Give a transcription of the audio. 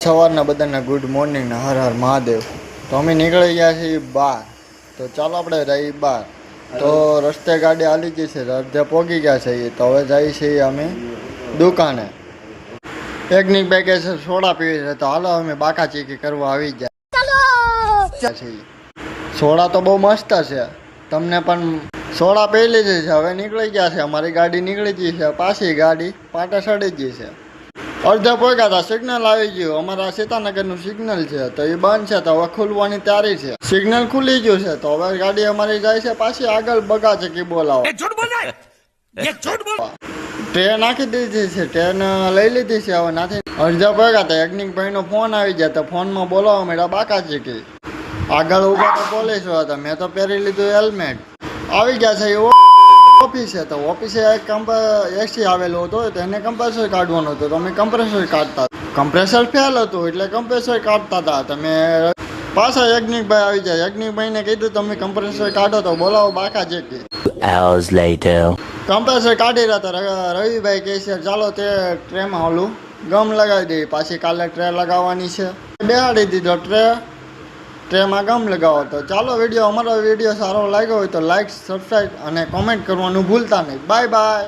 સવારના બધાને good morning ને હર હર મહાદેવ. તો અમે નીકળી ગયા છીએ બહાર. તો ચાલો આપણે રહી બહાર. તો રસ્તે ગાડી હાલી ગઈ છે, અડધે પહોંચી ગયા છે. તો હવે જઈએ છીએ અમે દુકાને. પિકનિક બેગે છે, સોડા પીવી છે. તો હાલો અમે બાકા ચીકી કરવા આવી ગયા છીએ. સોડા તો બહુ મસ્ત છે. તમને પણ સોડા પી લીધી છે. હવે નીકળી ગયા છે. અમારી ગાડી નીકળી ગઈ છે. પાછી ગાડી પાટા સડી ગઈ છે. અડધા પહોંચ્યા હતા, સિગ્નલ આવી ગયું. અમારા સીતાનગરનું સિગ્નલ છે, તો એ બંધ છે. તો હવે ખુલવાની તૈયારી છે. સિગ્નલ ખુલી ગયું છે. તો હવે ગાડી અમારી જાય છે પાછી આગળ બગા ચકી બોલાવો. ટ્રેન નાખી દીધી છે, ટ્રેન લઈ લીધી છે. હવે નાથી અડધા પહોંચ્યા હતા. યજ્ઞિકભાઈનો ફોન આવી ગયા. તો ફોનમાં બોલાવો મેળા બાકા ચીકી. આગળ ઉભા તો પોલીસો હતા. મેં તો પહેરી લીધું હેલ્મેટ. આવી ગયા છે ઓફિસ છે. તો ઓફિસે એક એસી આવેલું હતું, તો એને કમ્પ્રેસર કાઢવાનું હતું. તો અમે કમ્પ્રેસર કાઢતા. કમ્પ્રેસર ફેલ હતું એટલે કમ્પ્રેસર કાઢતા હતા. તમે પાછા યજ્ઞિકભાઈ આવી જાય. યજ્ઞિકભાઈને કીધું તમે કમ્પ્રેસર કાઢો તો બોલાવો બાકા ચેકી. કમ્પ્રેસર કાઢી રહ્યા હતા. રવિભાઈ કહે છે ચાલો તે ટ્રેમાં ઓલું ગમ લગાવી દઈએ. પાછી કાલે ટ્રે લગાવવાની છે. બેહાડી દીધો ટ્રેમાં ગમ લગાવો. તો ચાલો અમારો વિડીયો સારો લાગ્યો હોય તો લાઈક, સબસ્ક્રાઈબ અને કોમેન્ટ કરવાનું ભૂલતા નહીં. Bye bye.